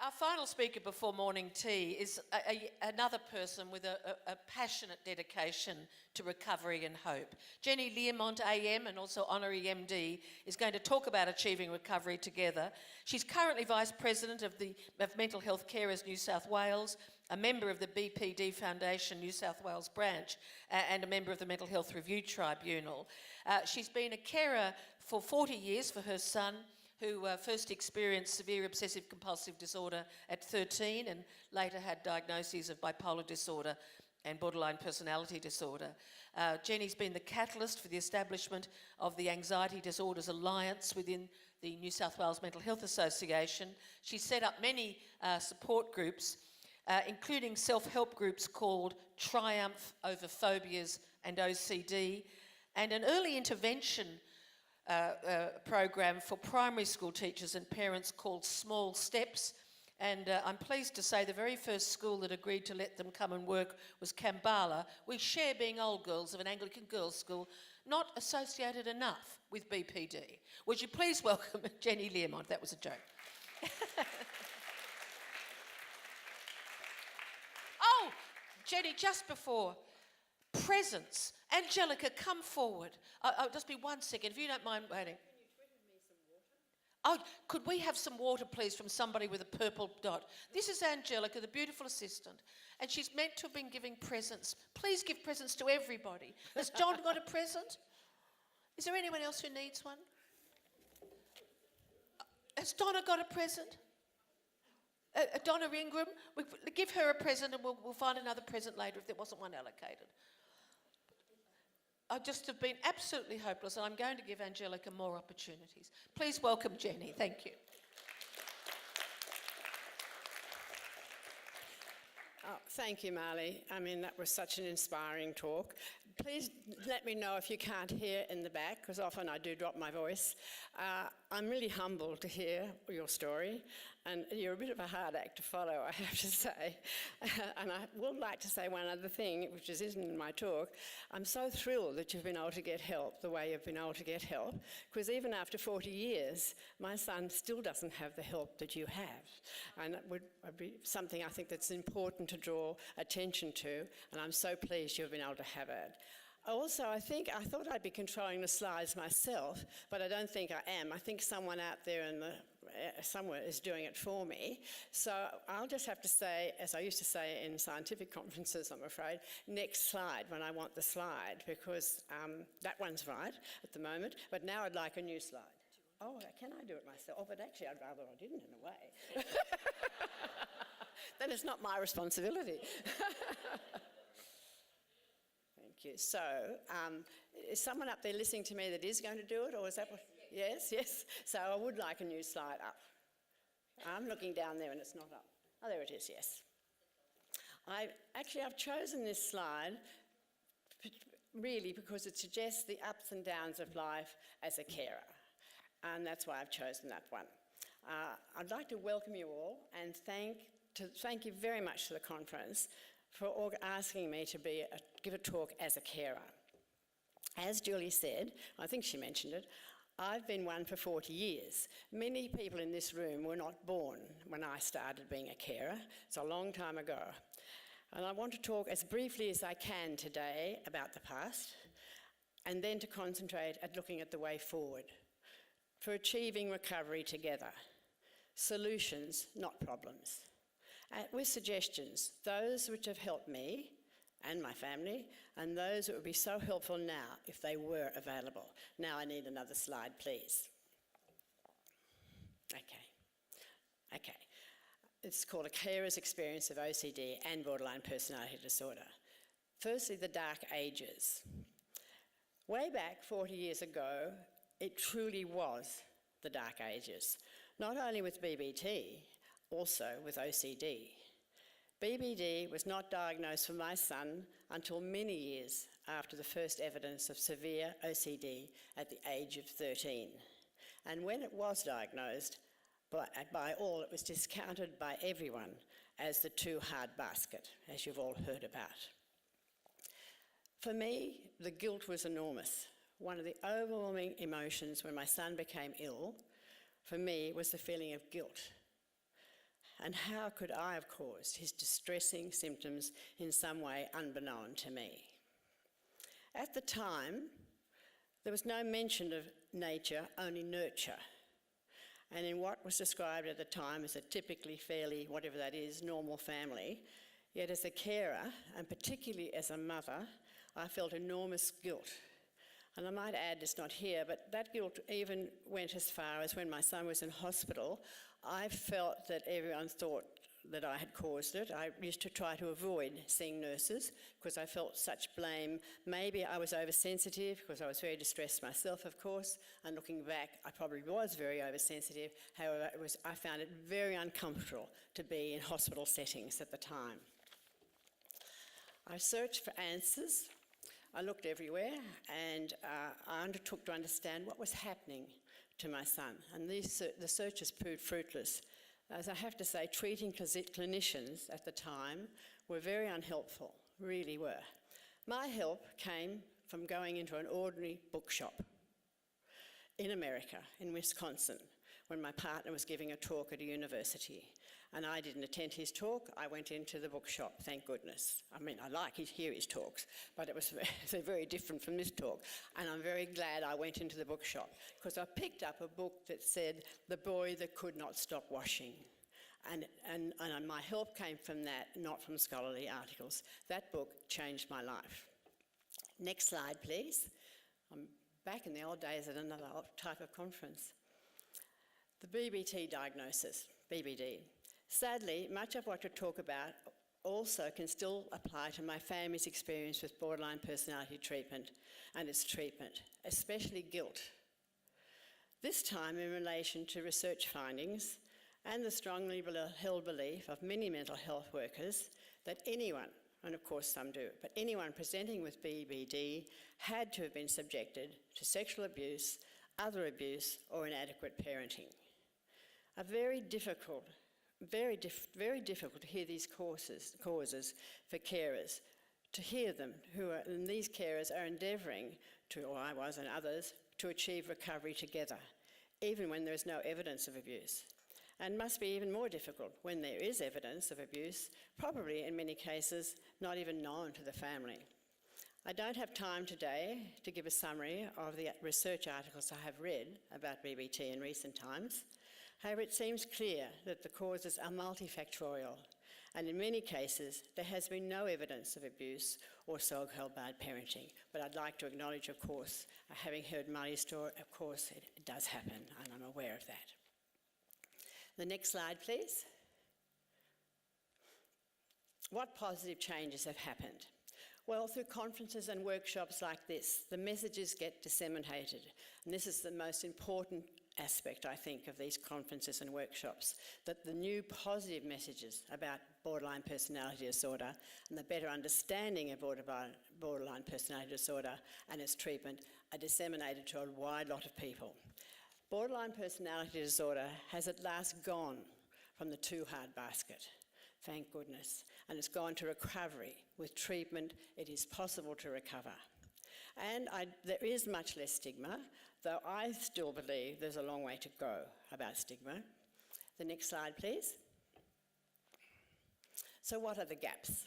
Our final speaker before morning tea is another person with a passionate dedication to recovery and hope. Jenny Learmont AM and also Honorary MD is going to talk about achieving recovery together. She's currently Vice President of Mental Health Carers New South Wales, a member of the BPD Foundation New South Wales branch, and a member of the Mental Health Review Tribunal. She's been a carer for 40 years for her son, who first experienced severe obsessive compulsive disorder at 13 and later had diagnoses of bipolar disorder and borderline personality disorder. Jenny's been the catalyst for the establishment of the Anxiety Disorders Alliance within the New South Wales Mental Health Association. She's set up many support groups, including self-help groups called Triumph Over Phobias and OCD, and an early intervention program for primary school teachers and parents called Small Steps. And I'm pleased to say the very first school that agreed to let them come and work was Kambala. We share being old girls of an Anglican girls' school, not associated enough with BPD. Would you please welcome Jenny Learmont? That was a joke. Oh, Jenny, just before, presents. Angelica, come forward. Oh, just be 1 second, if you don't mind waiting. Can you tweet me some water? Oh, could we have some water, please, from somebody with a purple dot? This is Angelica, the beautiful assistant, and she's meant to have been giving presents. Please give presents to everybody. Has John got a present? Is there anyone else who needs one? Has Donna got a present? Donna Ingram, give her a present and we'll find another present later if there wasn't one allocated. I just have been absolutely hopeless and I'm going to give Angelica more opportunities. Please welcome Jenny. Thank you. Oh, thank you, Marley. I mean, that was such an inspiring talk. Please let me know if you can't hear in the back, because often I do drop my voice. I'm really humbled to hear your story, and you're a bit of a hard act to follow, I have to say. And I would like to say one other thing, which isn't in my talk. I'm so thrilled that you've been able to get help the way you've been able to get help, because even after 40 years, my son still doesn't have the help that you have. And it would be something I think that's important to draw attention to, and I'm so pleased you've been able to have it. Also, I thought I'd be controlling the slides myself, but I don't think I am. I think someone out there somewhere is doing it for me. So I'll just have to say, as I used to say in scientific conferences, I'm afraid, next slide when I want the slide, because that one's right at the moment, but now I'd like a new slide. Oh, can I do it myself? Oh, but actually I'd rather I didn't in a way. Then it's not my responsibility. Thank you. So, is someone up there listening to me that is going to do it, or is that what? Yes, yes. So I would like a new slide up. I'm looking down there and it's not up. Oh, there it is, yes. I've chosen this slide really because it suggests the ups and downs of life as a carer. And that's why I've chosen that one. I'd like to welcome you all and thank you very much to the conference for asking me to give a talk as a carer. As Julie said, I think she mentioned it, I've been one for 40 years. Many people in this room were not born when I started being a carer. It's a long time ago. And I want to talk as briefly as I can today about the past, and then to concentrate at looking at the way forward for achieving recovery together. Solutions, not problems. With suggestions, those which have helped me and my family, and those that would be so helpful now if they were available. Now I need another slide, please. Okay. It's called A Carer's Experience of OCD and Borderline Personality Disorder. Firstly, the dark ages. Way back 40 years ago, it truly was the dark ages, not only with BBT, also with OCD. BBD was not diagnosed for my son until many years after the first evidence of severe OCD at the age of 13. And when it was diagnosed, by all, it was discounted by everyone as the too hard basket, as you've all heard about. For me, the guilt was enormous. One of the overwhelming emotions when my son became ill, for me, was the feeling of guilt. And how could I have caused his distressing symptoms in some way unbeknown to me? At the time, there was no mention of nature, only nurture. And in what was described at the time as a typically fairly, whatever that is, normal family, yet as a carer, and particularly as a mother, I felt enormous guilt. And I might add, it's not here, but that guilt even went as far as when my son was in hospital, I felt that everyone thought that I had caused it. I used to try to avoid seeing nurses because I felt such blame. Maybe I was oversensitive because I was very distressed myself, of course, and looking back, I probably was very oversensitive. However, I found it very uncomfortable to be in hospital settings at the time. I searched for answers. I looked everywhere, and I undertook to understand what was happening to my son. And the searches proved fruitless. As I have to say, treating clinicians at the time were very unhelpful, really were. My help came from going into an ordinary bookshop in America, in Wisconsin, when my partner was giving a talk at a university. And I didn't attend his talk, I went into the bookshop, thank goodness. I mean, I like to hear his talks, but it was very different from this talk. And I'm very glad I went into the bookshop, because I picked up a book that said, The Boy That Could Not Stop Washing. And my help came from that, not from scholarly articles. That book changed my life. Next slide, please. I'm back in the old days at another type of conference. The BBT diagnosis, BBD. Sadly, much of what to talk about also can still apply to my family's experience with borderline personality treatment and its treatment, especially guilt. This time in relation to research findings and the strongly held belief of many mental health workers that anyone, and of course some do, but anyone presenting with BBD had to have been subjected to sexual abuse, other abuse, or inadequate parenting. Very difficult to hear these causes for carers, to hear them, and these carers are endeavouring to, or I was and others, to achieve recovery together, even when there is no evidence of abuse. And must be even more difficult when there is evidence of abuse, probably in many cases not even known to the family. I don't have time today to give a summary of the research articles I have read about BBT in recent times. However, it seems clear that the causes are multifactorial, and in many cases there has been no evidence of abuse or so-called bad parenting. But I'd like to acknowledge, of course, having heard Marty's story, of course it does happen, and I'm aware of that. The next slide, please. What positive changes have happened? Well, through conferences and workshops like this, the messages get disseminated. And this is the most important aspect, I think, of these conferences and workshops, that the new positive messages about borderline personality disorder and the better understanding of borderline personality disorder and its treatment are disseminated to a wide lot of people. Borderline personality disorder has at last gone from the too hard basket, thank goodness, and it's gone to recovery. With treatment, it is possible to recover. And there is much less stigma, though I still believe there's a long way to go about stigma. The next slide, please. So what are the gaps?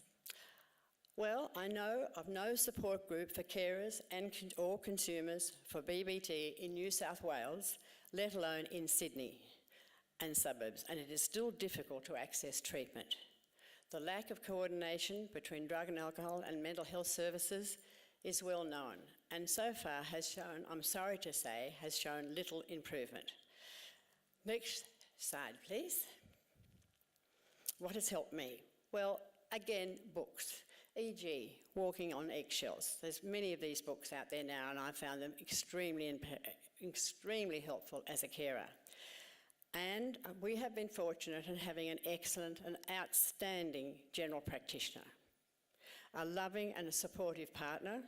Well, I know of no support group for carers or consumers for BBT in New South Wales, let alone in Sydney and suburbs, and it is still difficult to access treatment. The lack of coordination between drug and alcohol and mental health services is well known, and so far has shown, I'm sorry to say, has shown little improvement. Next slide, please. What has helped me? Well, again, books, e.g. Walking on Eggshells. There's many of these books out there now, and I found them extremely helpful as a carer. And we have been fortunate in having an excellent and outstanding general practitioner, a loving and a supportive partner,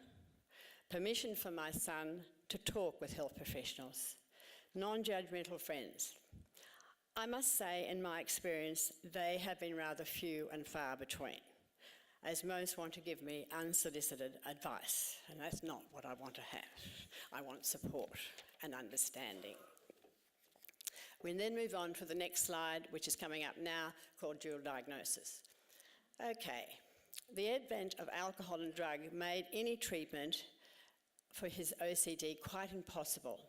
permission for my son to talk with health professionals, non-judgmental friends. I must say, in my experience, they have been rather few and far between, as most want to give me unsolicited advice, and that's not what I want to have. I want support and understanding. We then move on to the next slide, which is coming up now, called dual diagnosis. Okay, the advent of alcohol and drug made any treatment for his OCD quite impossible,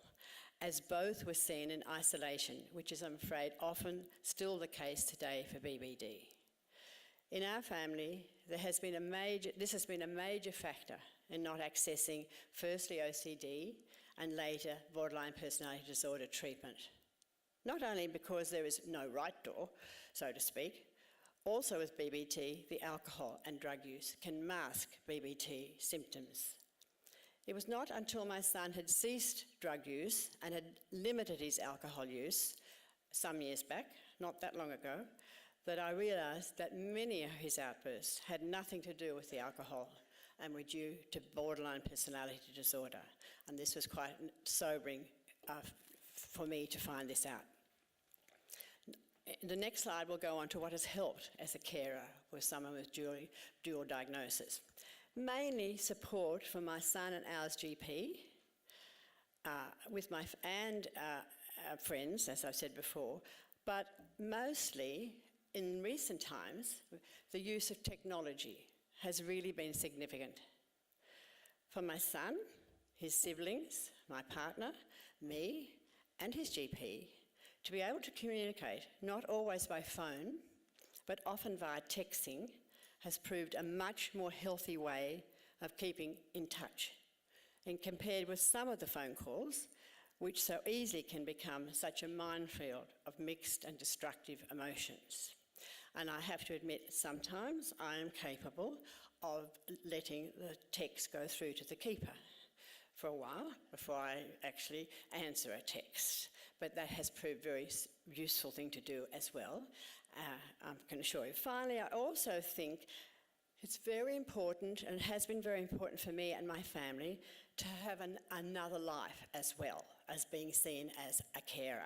as both were seen in isolation, which is, I'm afraid, often still the case today for BBD. In our family, this has been a major factor in not accessing firstly OCD and later borderline personality disorder treatment. Not only because there is no right door, so to speak, also with BBT, the alcohol and drug use can mask BBT symptoms. It was not until my son had ceased drug use and had limited his alcohol use some years back, not that long ago, that I realised that many of his outbursts had nothing to do with the alcohol and were due to borderline personality disorder. And this was quite sobering for me to find this out. The next slide will go on to what has helped as a carer with someone with dual diagnosis. Mainly support from my son and ours GP, with my friends, as I've said before, but mostly in recent times, the use of technology has really been significant. For my son, his siblings, my partner, me, and his GP, to be able to communicate, not always by phone, but often via texting, has proved a much more healthy way of keeping in touch, and compared with some of the phone calls, which so easily can become such a minefield of mixed and destructive emotions. And I have to admit, sometimes I am capable of letting the text go through to the keeper for a while before I actually answer a text. But that has proved a very useful thing to do as well, I can assure you. Finally, I also think it's very important, and has been very important for me and my family, to have another life as well as being seen as a carer.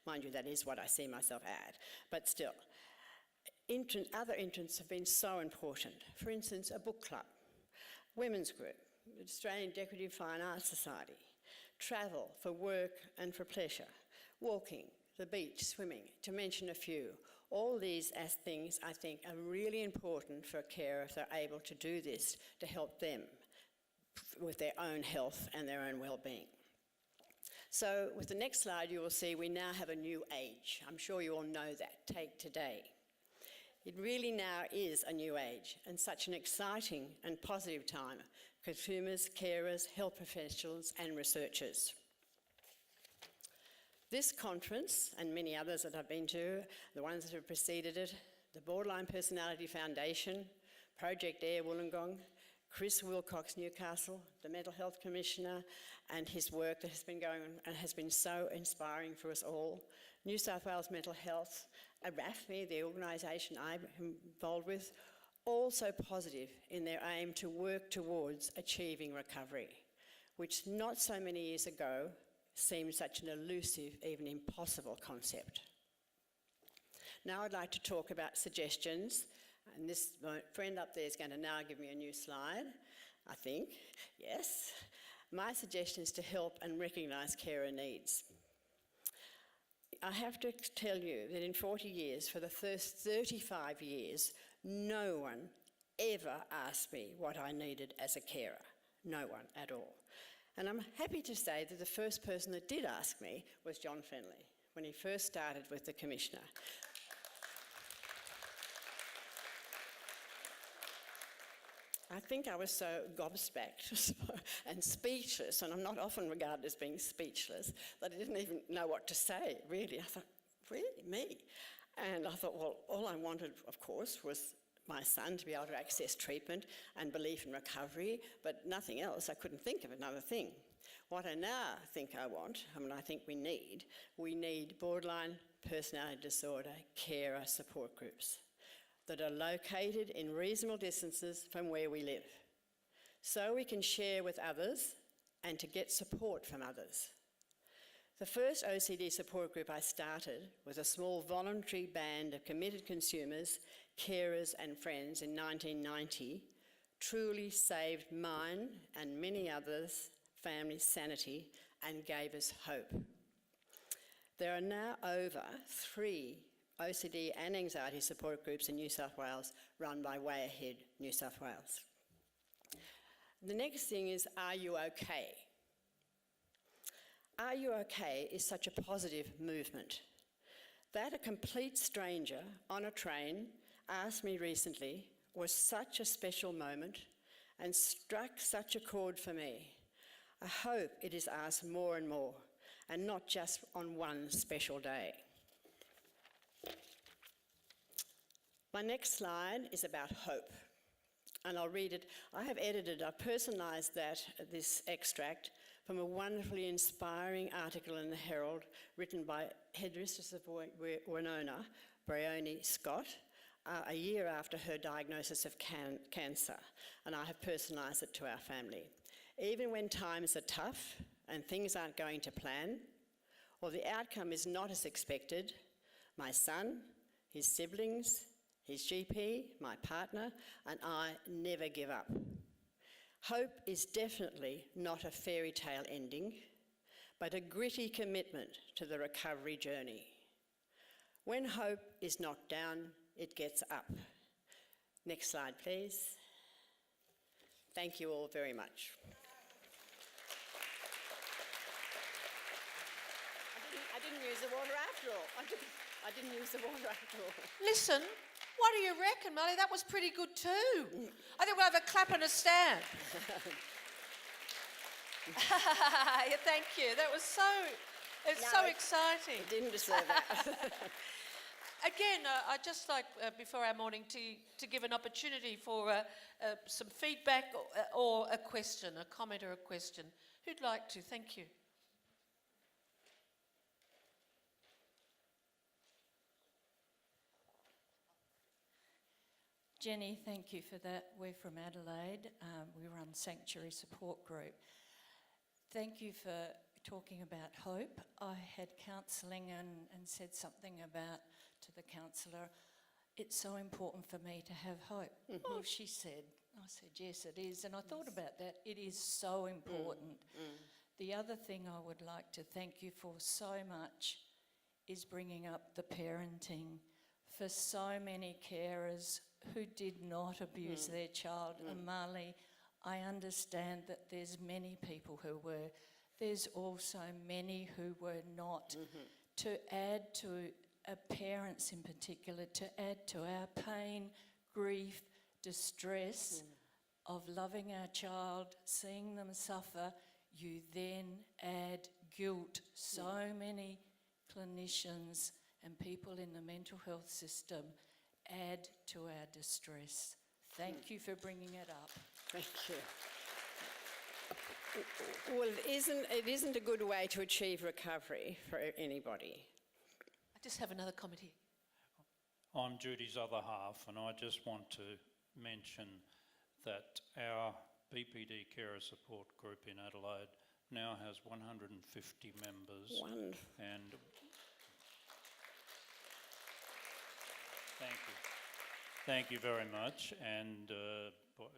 Mind you, that is what I see myself at, but still. Other interests have been so important. For instance, a book club, women's group, the Australian Decorative Fine Arts Society, travel for work and for pleasure, walking, the beach, swimming, to mention a few. All these as things I think are really important for a carer if they're able to do this to help them with their own health and their own well-being. So with the next slide you will see we now have a new age. I'm sure you all know that. Take today. It really now is a new age, and such an exciting and positive time for consumers, carers, health professionals and researchers. This conference, and many others that I've been to, the ones that have preceded it, the Borderline Personality Foundation, Project Air Wollongong, Chris Wilcox Newcastle, the Mental Health Commissioner, and his work that has been going on and has been so inspiring for us all, New South Wales Mental Health, RAFME, the organisation I'm involved with, all so positive in their aim to work towards achieving recovery, which not so many years ago seemed such an elusive, even impossible concept. Now I'd like to talk about suggestions, and this my friend up there is going to now give me a new slide, I think, yes. My suggestion is to help and recognise carer needs. I have to tell you that in 40 years, for the first 35 years, no one ever asked me what I needed as a carer. No one at all. And I'm happy to say that the first person that did ask me was John Fenley, when he first started with the Commissioner. I think I was so gobsmacked and speechless, and I'm not often regarded as being speechless, that I didn't even know what to say, really. I thought, really, me? And I thought, well, all I wanted, of course, was my son to be able to access treatment and belief in recovery, but nothing else. I couldn't think of another thing. What I now think I want, I think we need borderline personality disorder carer support groups that are located in reasonable distances from where we live, so we can share with others and to get support from others. The first OCD support group I started was a small voluntary band of committed consumers, carers and friends in 1990, truly saved mine and many others' families' sanity and gave us hope. There are now over 3 OCD and anxiety support groups in New South Wales run by Way Ahead New South Wales. The next thing is, are you okay? Are you okay is such a positive movement. That a complete stranger on a train asked me recently was such a special moment and struck such a chord for me. I hope it is asked more and more, and not just on one special day. My next slide is about hope, and I'll read it. I have personalised this extract from a wonderfully inspiring article in the Herald written by headmistress of Winona, Bryony Scott, a year after her diagnosis of cancer, and I have personalised it to our family. Even when times are tough and things aren't going to plan, or the outcome is not as expected, my son, his siblings, his GP, my partner, and I never give up. Hope is definitely not a fairy tale ending, but a gritty commitment to the recovery journey. When hope is knocked down, it gets up. Next slide, please. Thank you all very much. I didn't use the water after all. I didn't use the water after all. Listen, what do you reckon, Molly? That was pretty good too. I think we'll have a clap and a stand. Yeah, thank you. That was so exciting. It didn't deserve that. Again, I'd just like, before our morning tea, to give an opportunity for some feedback or a question, a comment or a question. Who'd like to? Thank you. Jenny, thank you for that. We're from Adelaide. We run Sanctuary Support Group. Thank you for talking about hope. I had counselling and said something about to the counsellor, it's so important for me to have hope. Mm-hmm. Oh, she said. I said, yes, it is. And I thought about that. It is so important. The other thing I would like to thank you for so much is bringing up the parenting for so many carers who did not abuse their child. And Marley, I understand that there's many people who were. There's also many who were not. To add to parents in particular, to add to our pain, grief, distress of loving our child, seeing them suffer, you then add guilt. So many clinicians and people in the mental health system add to our distress. Thank you for bringing it up. Thank you. Well, it isn't a good way to achieve recovery for anybody. I just have another comment here. I'm Judy's other half, and I just want to mention that our BPD Carer Support Group in Adelaide now has 150 members. Wonderful. And thank you very much, and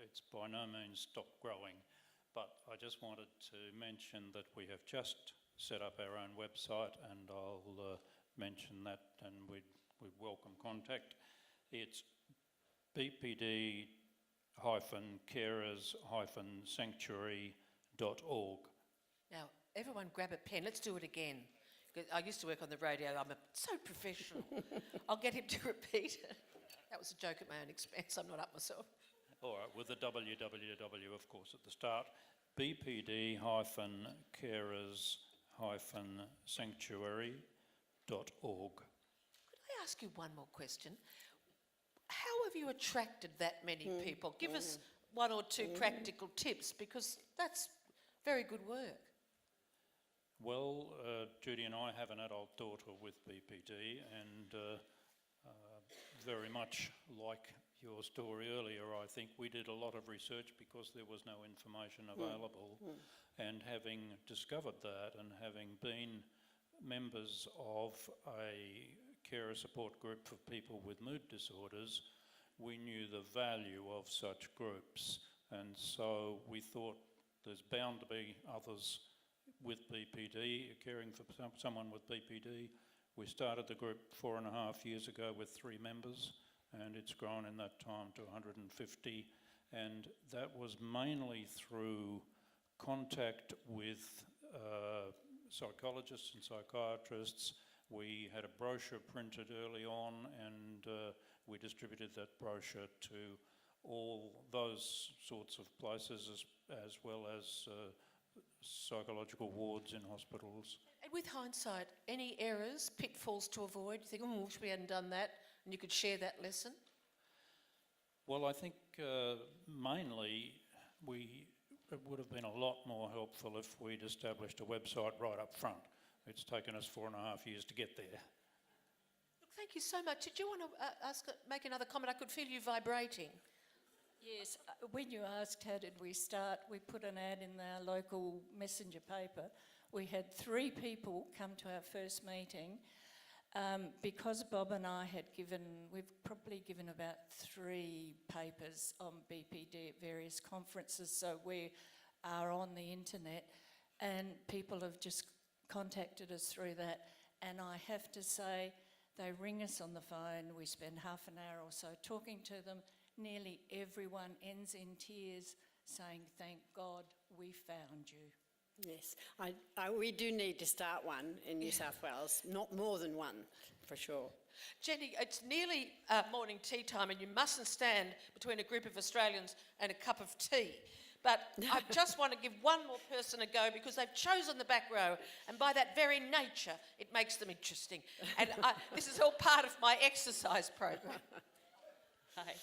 it's by no means stopped growing, but I just wanted to mention that we have just set up our own website, and I'll mention that, and we'd welcome contact. It's bpd-carers-sanctuary.org. Now, everyone grab a pen. Let's do it again. I used to work on the radio. I'm so professional. I'll get him to repeat it. That was a joke at my own expense. I'm not up myself. All right, with the www, of course, at the start. bpd-carers-sanctuary.org. Could I ask you one more question? How have you attracted that many people? Give us one or two practical tips, because that's very good work. Well, Judy and I have an adult daughter with BPD, and very much like your story earlier, I think we did a lot of research because there was no information available. And having discovered that, and having been members of a carer support group for people with mood disorders, we knew the value of such groups. And so we thought there's bound to be others with BPD, caring for someone with BPD. We started the group 4.5 years ago with 3 members, and it's grown in that time to 150. And that was mainly through contact with psychologists and psychiatrists. We had a brochure printed early on, and we distributed that brochure to all those sorts of places, as well as psychological wards in hospitals. And with hindsight, any errors, pitfalls to avoid? You think, oh, wish we hadn't done that, and you could share that lesson? Well, I think mainly it would have been a lot more helpful if we'd established a website right up front. It's taken us 4.5 years to get there. Look, thank you so much. Did you want to make another comment? I could feel you vibrating. Yes, when you asked how did we start, we put an ad in our local messenger paper. We had 3 people come to our first meeting. Because Bob and I we've probably given about 3 papers on BPD at various conferences, so we are on the internet, and people have just contacted us through that. And I have to say, they ring us on the phone, we spend half an hour or so talking to them. Nearly everyone ends in tears saying, thank God we found you. Yes, we do need to start one in New South Wales, not more than one, for sure. Jenny, it's nearly morning tea time, and you mustn't stand between a group of Australians and a cup of tea. But I just want to give one more person a go, because they've chosen the back row, and by that very nature, it makes them interesting. And this is all part of my exercise program. Hi. Okay, I'll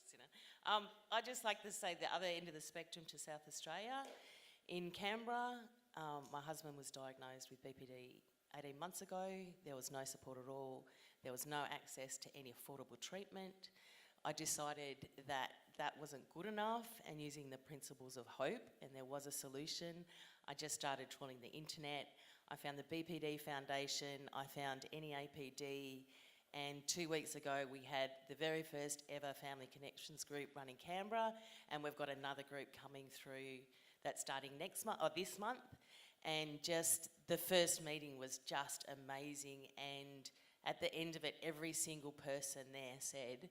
sit down. I'd just like to say the other end of the spectrum to South Australia. In Canberra, my husband was diagnosed with BPD 18 months ago. There was no support at all. There was no access to any affordable treatment. I decided that that wasn't good enough, and using the principles of hope, and there was a solution. I just started trawling the internet. I found the BPD Foundation. I found NEAPD. And 2 weeks ago, we had the very first ever Family Connections group run in Canberra, and we've got another group coming through that's starting next month, or this month. And just the first meeting was just amazing. And at the end of it, every single person there said,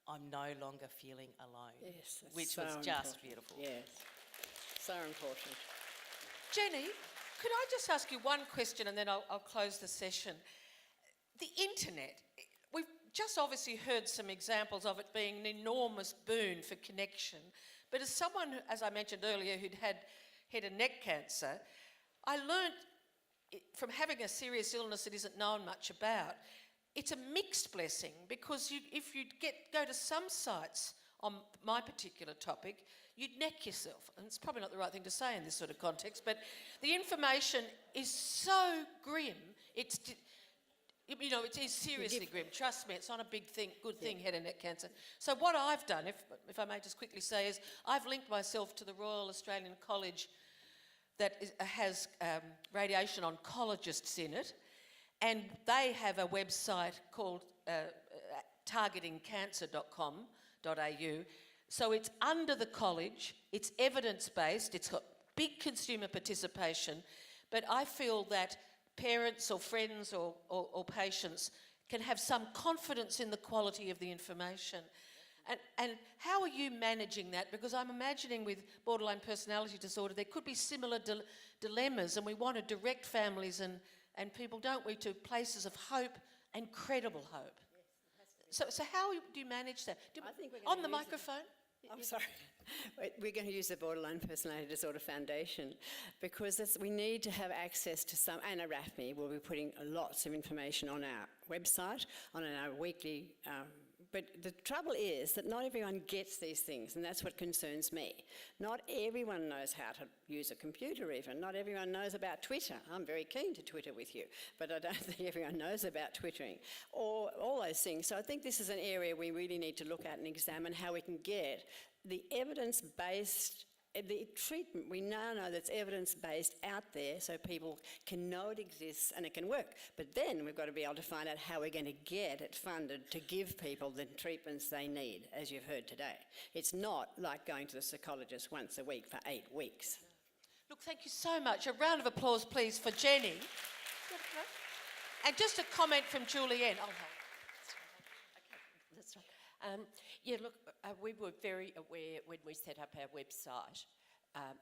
I'm no longer feeling alone. Yes, that's which so was just important. beautiful. Yes, so important. Jenny, could I just ask you one question, and then I'll close the session? The internet, we've just obviously heard some examples of it being an enormous boon for connection. But as someone, as I mentioned earlier, who'd had head and neck cancer, I learnt from having a serious illness that isn't known much about, it's a mixed blessing, because if you go to some sites on my particular topic, you'd neck yourself. And it's probably not the right thing to say in this sort of context, but the information is so grim. It is seriously grim. Trust me, it's not a big thing, good thing, head and neck cancer. So what I've done, if I may just quickly say, is I've linked myself to the Royal Australian College that has radiation oncologists in it, and they have a website called targetingcancer.com.au. So it's under the college, it's evidence-based, it's got big consumer participation, but I feel that parents or friends or patients can have some confidence in the quality of the information. And how are you managing that? Because I'm imagining with borderline personality disorder, there could be similar dilemmas, and we want to direct families and people, don't we, to places of hope and credible hope. Yes, so how do you manage that? I think we're on the microphone? I'm sorry. We're going to use the Borderline Personality Disorder Foundation, because we need to have access to some, and ARAFMI will be putting lots of information on our website, on our weekly, but the trouble is that not everyone gets these things, and that's what concerns me. Not everyone knows how to use a computer even. Not everyone knows about Twitter. I'm very keen to Twitter with you, but I don't think everyone knows about twittering, or all those things. So I think this is an area we really need to look at and examine how we can get the evidence-based, the treatment, we now know that's evidence-based out there, so people can know it exists and it can work. But then we've got to be able to find out how we're going to get it funded to give people the treatments they need, as you've heard today. It's not like going to the psychologist once a week for 8 weeks. Look, thank you so much. A round of applause, please, for Jenny. And just a comment from Julianne. I'll hold. That's right. Yeah, look, we were very aware when we set up our website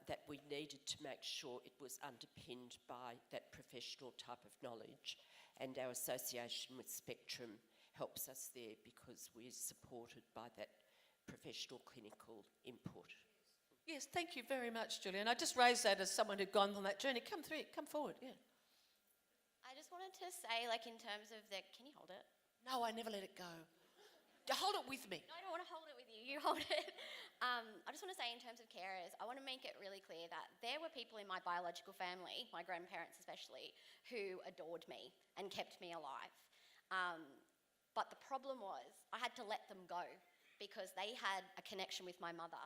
that we needed to make sure it was underpinned by that professional type of knowledge, and our association with Spectrum helps us there because we're supported by that professional clinical input. Yes, thank you very much, Julian. I just raised that as someone who'd gone on that journey. Come forward, yeah. I just wanted to say, like, in terms of the... Can you hold it? No, I never let it go. Hold it with me. No, I don't want to hold it with you. You hold it. I just want to say, in terms of carers, I want to make it really clear that there were people in my biological family, my grandparents especially, who adored me and kept me alive. But the problem was I had to let them go because they had a connection with my mother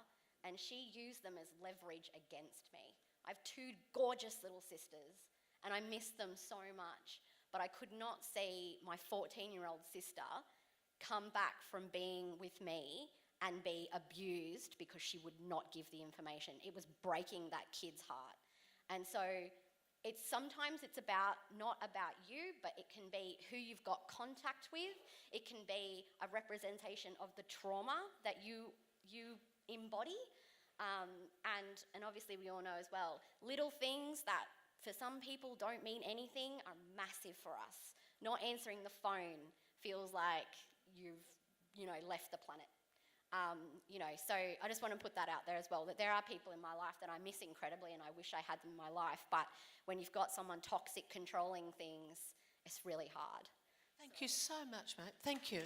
and she used them as leverage against me. I have two gorgeous little sisters and I miss them so much, but I could not see my 14-year-old sister come back from being with me and be abused because she would not give the information. It was breaking that kid's heart. And so sometimes it's not about you, but it can be who you've got contact with. It can be a representation of the trauma that you embody. And obviously we all know as well, little things that for some people don't mean anything are massive for us. Not answering the phone feels like you've, left the planet. So I just want to put that out there as well, that there are people in my life that I miss incredibly and I wish I had them in my life, but when you've got someone toxic controlling things, it's really hard. Thank you so much, mate. Thank you.